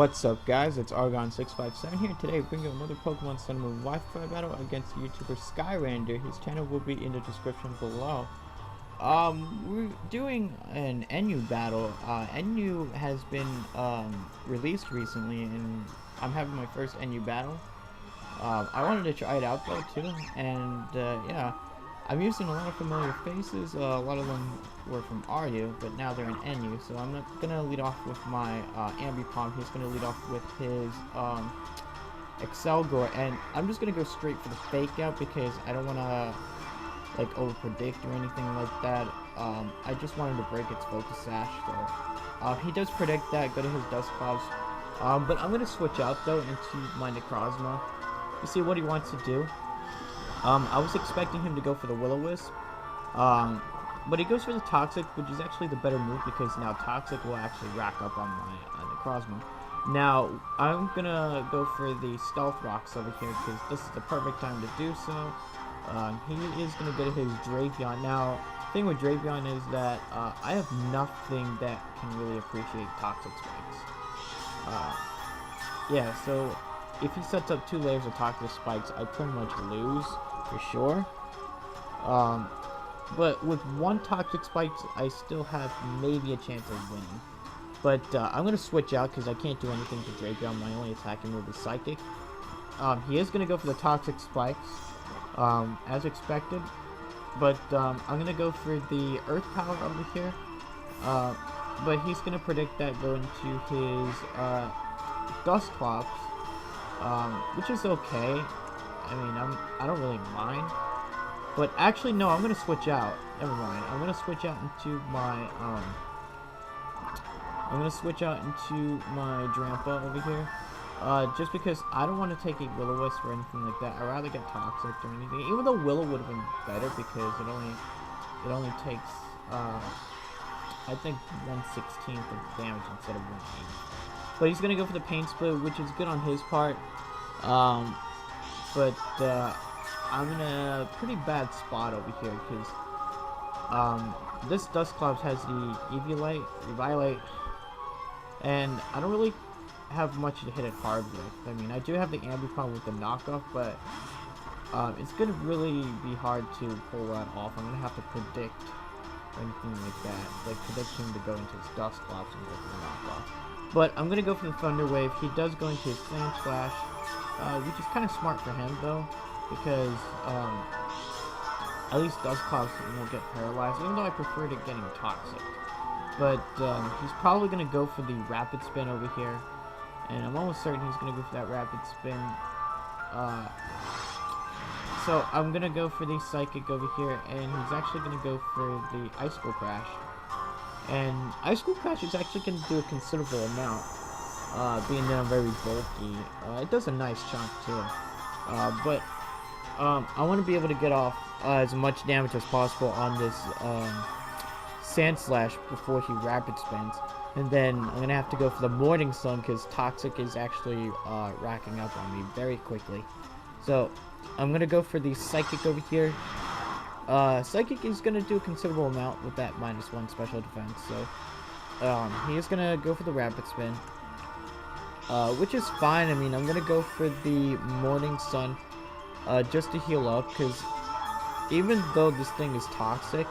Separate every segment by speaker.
Speaker 1: What's up, guys? It's Argon657 here. Today, bringing another Pokemon Sun Moon Wi-Fi battle against YouTuber Skyrander. His channel will be in the description below. We're doing an NU battle. NU has been released recently, and I'm having my first NU battle. I wanted to try it out though too, and yeah, I'm using a lot of familiar faces. A lot of them were from RU, but now they're in NU. So I'm not gonna lead off with my Ambipom. He's gonna lead off with his Excelgor, and I'm just gonna go straight for the fake out because I don't wanna like over-predict or anything like that. I just wanted to break its Focus Sash. So he does predict that. Go to his Dusclops. But I'm gonna switch out though into my Necrozma to see what he wants to do. I was expecting him to go for the Will-O-Wisp, but he goes for the Toxic, which is actually the better move because now Toxic will actually rack up on my Necrozma. Now, I'm gonna go for the Stealth Rocks over here because this is the perfect time to do so. He is gonna get his Drapion. Now, the thing with Drapion is that I have nothing that can really appreciate Toxic Spikes. Yeah, so if he sets up 2 layers of Toxic Spikes, I pretty much lose for sure. But with 1 Toxic Spikes, I still have maybe a chance of winning. But I'm going to switch out because I can't do anything to Drapion. My only attacking move is Psychic. He is going to go for the Toxic Spikes, as expected. But I'm going to go for the Earth Power over here. But he's going to predict that going to his Dusclops. Which is okay. I mean, I don't really mind. But actually, no, I'm gonna switch out. Never mind. I'm gonna switch out into my Drampa over here. Just because I don't want to take a Will-O-Wisp or anything like that. I'd rather get Toxic or anything. Even though Willow would have been better because it only takes I think 1/16 of damage instead of 1/8. But he's gonna go for the Pain Split, which is good on his part. But I'm in a pretty bad spot over here because this Dusclops has the Eviolite, and I don't really have much to hit it hard with. I mean, I do have the Ambipom with the knockoff, but it's gonna really be hard to pull that off. I'm gonna have to predict or anything like that, like predict him to go into his Dusclops and go for the knockoff. But I'm going to go for the Thunder Wave. He does go into his Flame Slash, which is kind of smart for him, though, because at least Dusclops won't get paralyzed, even though I prefer to getting Toxic. But he's probably going to go for the Rapid Spin over here, and I'm almost certain he's going to go for that Rapid Spin. So I'm going to go for the Psychic over here, and he's actually going to go for the Icicle Crash. And Icicle Crash is actually going to do a considerable amount, being that I'm very bulky. It does a nice chunk too. But I want to be able to get off as much damage as possible on this Sand Slash before he Rapid Spins. And then I'm going to have to go for the Morning Sun because Toxic is actually racking up on me very quickly. So I'm going to go for the Psychic over here. Psychic is going to do a considerable amount with that -1 special defense, so he is going to go for the Rapid Spin, which is fine. I mean, I'm going to go for the Morning Sun just to heal up, because even though this thing is toxic,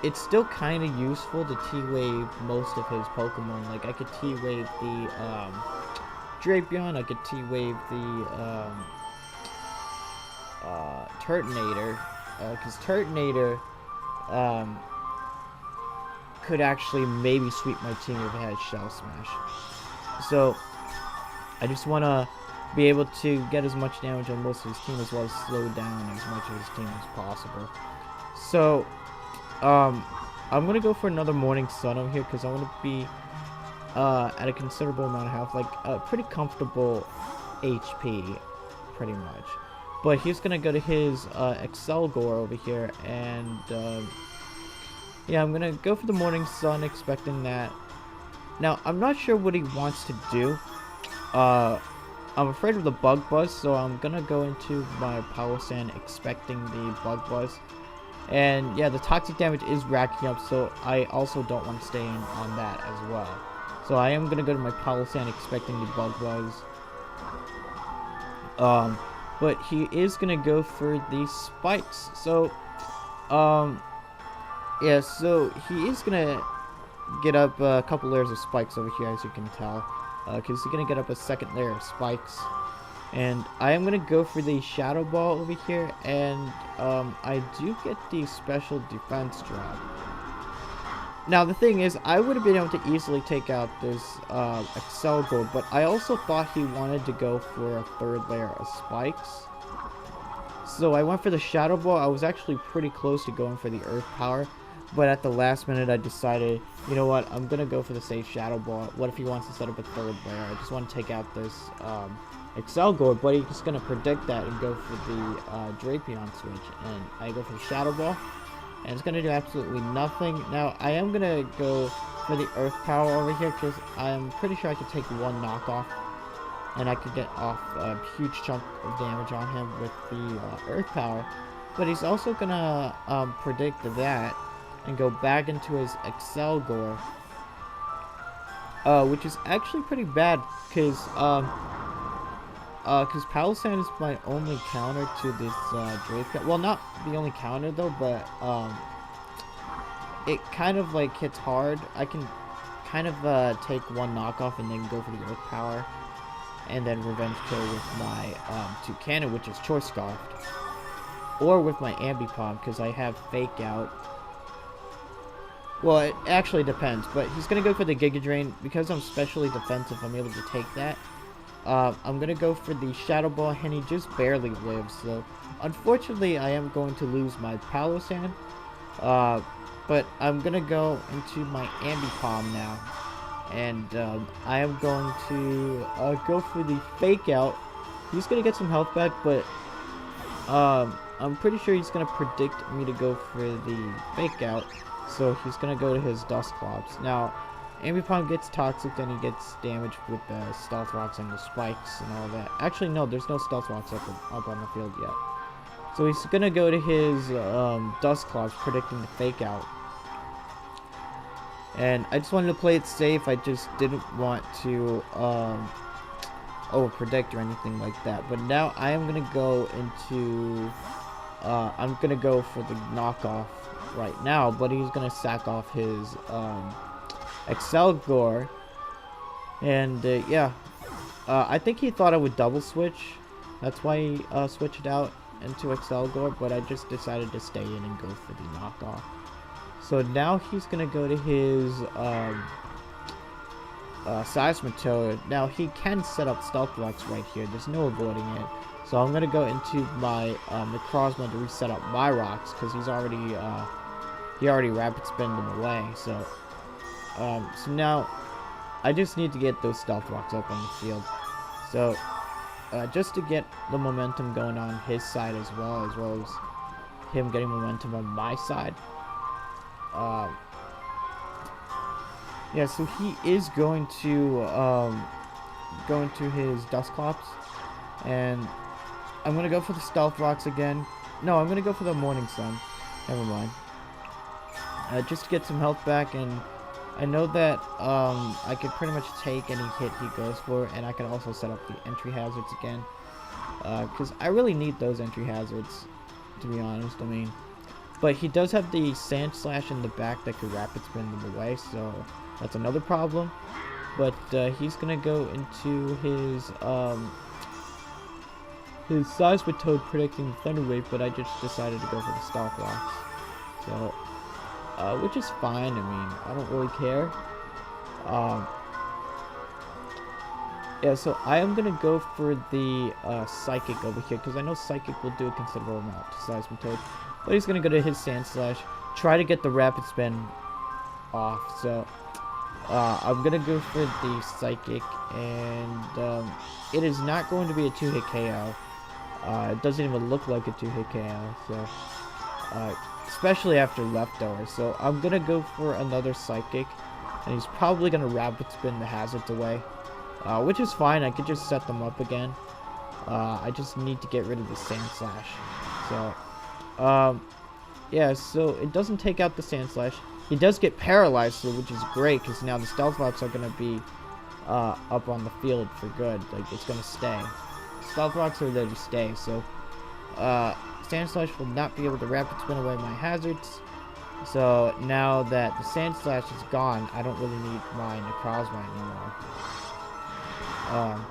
Speaker 1: it's still kind of useful to T-Wave most of his Pokemon. Like, I could T-Wave the Drapion, I could T-Wave the Turtonator, because Turtonator could actually maybe sweep my team if it had Shell Smash. So I just want to be able to get as much damage on most of his team as well as slow down as much of his team as possible. So I'm going to go for another Morning Sun over here because I want to be at a considerable amount of health, like a pretty comfortable HP pretty much. But he's going to go to his Excelgor over here, and yeah, I'm going to go for the Morning Sun, expecting that. Now, I'm not sure what he wants to do. I'm afraid of the Bug Buzz, so I'm going to go into my Power Sand expecting the Bug Buzz. And yeah, the toxic damage is racking up, so I also don't want to stay in on that as well. So I am gonna go to my Palossand expecting the Bug Buzz. But he is gonna go for the spikes. So, yeah, so he is gonna get up a couple layers of spikes over here, as you can tell. Because he's gonna get up a second layer of spikes. And I am gonna go for the Shadow Ball over here, and I do get the special defense drop. Now the thing is, I would have been able to easily take out this Excelgor, but I also thought he wanted to go for a third layer of spikes. So I went for the Shadow Ball. I was actually pretty close to going for the Earth Power, but at the last minute I decided, you know what, I'm gonna go for the safe Shadow Ball. What if he wants to set up a third layer? I just want to take out this Excelgor, but he's gonna predict that and go for the Drapion switch, and I go for the Shadow Ball. And it's going to do absolutely nothing. Now, I am going to go for the Earth Power over here, because I'm pretty sure I could take one knockoff. And I could get off a huge chunk of damage on him with the Earth Power. But he's also going to predict that and go back into his Excelgor. Which is actually pretty bad, because Palossand is my only counter to this Drapion. Well, not the only counter though, but it kind of like hits hard. I can kind of take one knockoff and then go for the Earth Power, and then revenge kill with my Toucannon, which is Choice Scarfed, or with my Ambipom, because I have Fake Out. Well, it actually depends, but he's gonna go for the Giga Drain. Because I'm specially defensive, I'm able to take that. I'm gonna go for the Shadow Ball, and he just barely lives, so unfortunately I am going to lose my Palossand. But I'm gonna go into my Ambipom now, and I am going to go for the Fake Out. He's gonna get some health back, but I'm pretty sure he's gonna predict me to go for the Fake Out, so he's gonna go to his Dusclops. Now, Ambipom gets toxic, then he gets damaged with the Stealth Rocks and the spikes and all that. Actually, no, there's no Stealth Rocks up on the field yet. So he's gonna go to his Dusclops, predicting the Fake Out. And I just wanted to play it safe. I just didn't want to over-predict or anything like that. But now I am gonna go into... I'm gonna go for the knockoff right now, but he's gonna sack off his... Excelgor, and yeah, I think he thought I would double switch. That's why he switched out into Excelgor, but I just decided to stay in and go for the knockoff. So now he's gonna go to his Seismitoad. Now he can set up Stealth Rocks right here. There's no avoiding it. So I'm gonna go into my Necrozma to reset up my rocks, because he's already he already Rapid Spinned them away. So now I just need to get those Stealth Rocks up on the field. So just to get the momentum going on his side as well as him getting momentum on my side. Yeah, so he is going to go into his Dusclops, and I'm gonna go for the Stealth Rocks again. No, I'm gonna go for the Morning Sun. Never mind. Just to get some health back, and I know that I can pretty much take any hit he goes for, and I can also set up the entry hazards again, because I really need those entry hazards, to be honest. I mean, but he does have the Sand Slash in the back that could Rapid Spin them away, so that's another problem. But he's gonna go into his Seismitoad predicting Thunder Wave, but I just decided to go for the Stealth Rocks. So. Which is fine. I mean, I don't really care. Yeah, so I am gonna go for the Psychic over here, because I know Psychic will do a considerable amount to Seismitoad. But he's gonna go to his Sand Slash, try to get the Rapid Spin off. So I'm gonna go for the Psychic, and it is not going to be a 2-hit KO. It doesn't even look like a 2-hit KO. So especially after Leftovers. So I'm gonna go for another Psychic, and he's probably gonna Rapid Spin the hazards away, which is fine. I could just set them up again. I just need to get rid of the Sand Slash. So yeah, so it doesn't take out the Sand Slash. He does get paralyzed, so, which is great, because now the Stealth Rocks are going to be up on the field for good. Like, it's going to stay. Stealth Rocks are there to stay, so Sand Slash will not be able to rapid spin away my hazards. So now that the Sand Slash is gone, I don't really need my Necrozma anymore.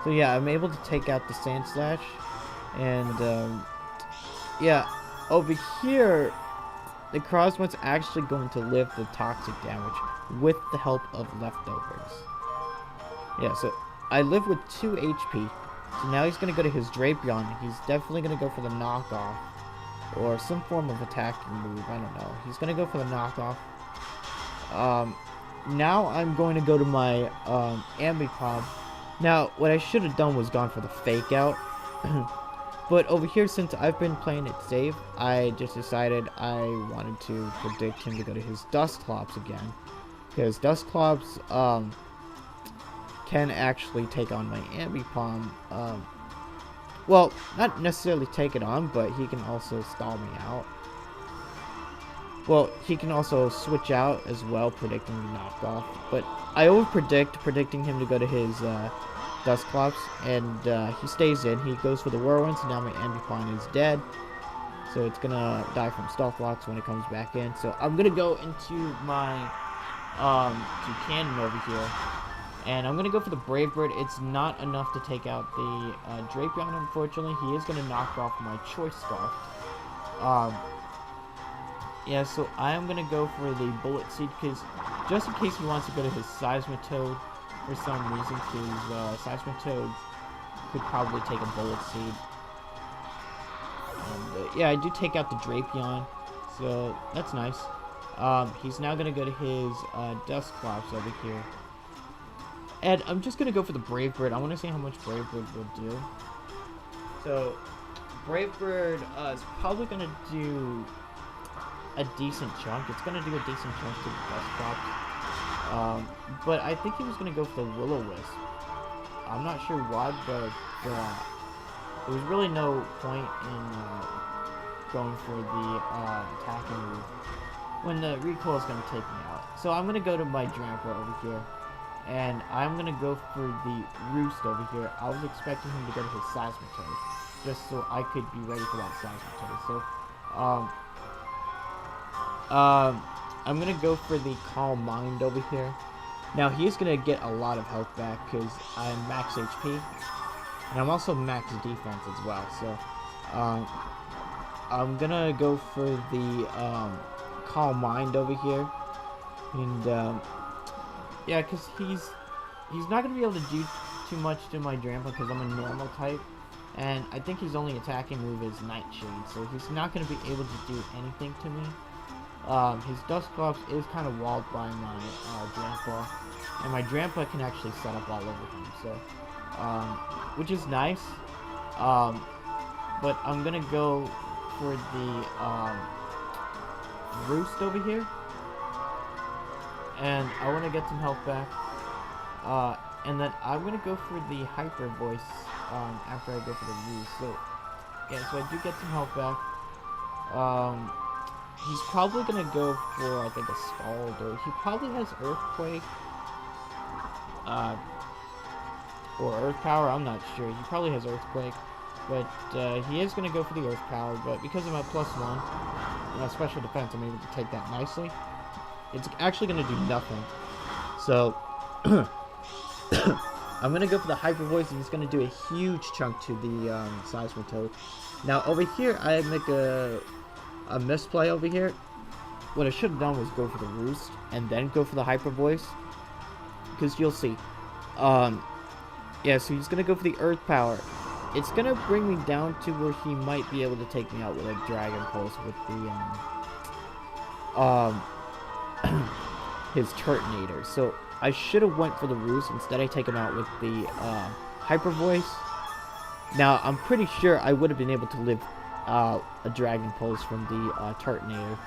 Speaker 1: So yeah, I'm able to take out the Sand Slash, and yeah, over here, the Necrozma's actually going to live the toxic damage with the help of leftovers. Yeah, so I live with 2 HP. So now he's going to go to his Drapion. He's definitely going to go for the knockoff. Or some form of attacking move. I don't know. He's going to go for the knockoff. Now I'm going to go to my Ambipom. Now, what I should have done was gone for the Fake Out. But over here, since I've been playing it safe, I just decided I wanted to predict him to go to his Dusclops again. Because Dusclops, can actually take on my Ambipom. Well, not necessarily take it on, but he can also stall me out. Well, he can also switch out as well, predicting the knockoff. But I over-predict, predicting him to go to his Dusclops, and he stays in. He goes for the Whirlwind, so now my Ambipom is dead. So it's gonna die from Stealth Rocks when it comes back in. So I'm gonna go into my Cannon over here. And I'm going to go for the Brave Bird. It's not enough to take out the Drapion, unfortunately. He is going to knock off my Choice Scarf. Yeah, so I am going to go for the Bullet Seed, because just in case he wants to go to his Seismitoad for some reason, because Seismitoad could probably take a Bullet Seed. And, yeah, I do take out the Drapion, so that's nice. He's now going to go to his Dusclops over here. And I'm just going to go for the Brave Bird. I want to see how much Brave Bird will do. So, Brave Bird is probably going to do a decent chunk. It's going to do a decent chunk to the Dusclops. But I think he was going to go for the Will-O-Wisp. I'm not sure why, but there was really no point in going for the attacking move when the recoil is going to take me out. So I'm going to go to my Drampa over here. And I'm going to go for the Roost over here. I was expecting him to go to his Seismitoad, just so I could be ready for that Seismitoad. So, I'm going to go for the Calm Mind over here. Now, he's going to get a lot of health back, because I'm max HP. And I'm also max defense as well. So, I'm going to go for the Calm Mind over here. And, yeah, because he's not going to be able to do too much to my Drampa, because I'm a normal type. And I think his only attacking move is Nightshade, so he's not going to be able to do anything to me. His Dusclops is kind of walled by my Drampa, and my Drampa can actually set up all over him, so, which is nice. But I'm going to go for the Roost over here. And I want to get some health back. And then I'm going to go for the Hyper Voice after I go for the Roost. So, yeah, so I do get some health back. He's probably going to go for, I think, a Scald, or he probably has Earthquake. Or Earth Power, I'm not sure. He probably has Earthquake. But he is going to go for the Earth Power, but because of my +1 special defense, I'm able to take that nicely. It's actually going to do nothing. So, I'm going to go for the Hyper Voice, and it's going to do a huge chunk to the Seismitoad. Now, over here, I make a misplay over here. What I should have done was go for the Roost, and then go for the Hyper Voice. Because you'll see. Yeah, so he's going to go for the Earth Power. It's going to bring me down to where he might be able to take me out with a Dragon Pulse with the, his Turtonator. So I should have went for the Roost. Instead, I take him out with the Hyper Voice. Now, I'm pretty sure I would have been able to live a Dragon Pulse from the Turtonator.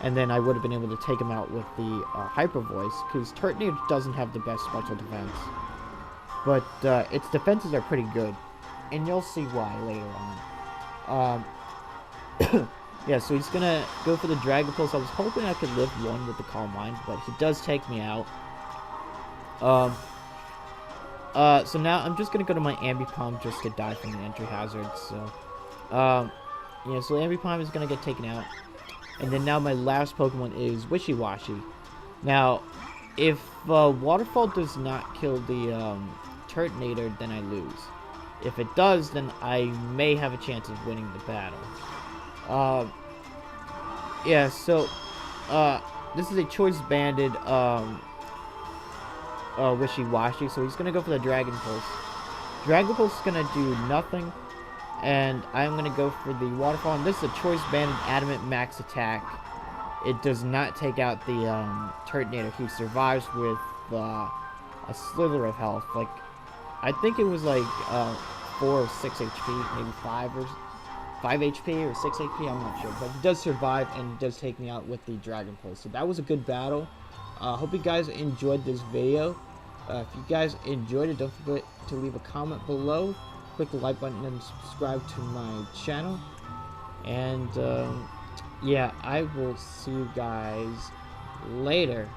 Speaker 1: And then I would have been able to take him out with the Hyper Voice, because Turtonator doesn't have the best special defense. But its defenses are pretty good. And you'll see why later on. Yeah, so he's gonna go for the Dragon Pulse. I was hoping I could live one with the Calm Mind, but he does take me out. So now I'm just gonna go to my Ambipom just to die from the entry hazard. So, yeah, so Ambipom is gonna get taken out. And then now my last Pokemon is Wishy-Washy. Now, if Waterfall does not kill the Turtonator, then I lose. If it does, then I may have a chance of winning the battle. Yeah, so, this is a choice banded, Wishy-Washy, so he's gonna go for the Dragon Pulse. Dragon Pulse is gonna do nothing, and I'm gonna go for the Waterfall, and this is a choice banded Adamant Max attack. It does not take out the, Turtonator. He survives with, a slither of health. Like, I think it was like, 4 or 6 HP, maybe 5 HP or 6 HP, I'm not sure. But he does survive and does take me out with the Dragon Pulse. So that was a good battle. Hope you guys enjoyed this video. If you guys enjoyed it, don't forget to leave a comment below. Click the like button and subscribe to my channel. And, yeah, I will see you guys later.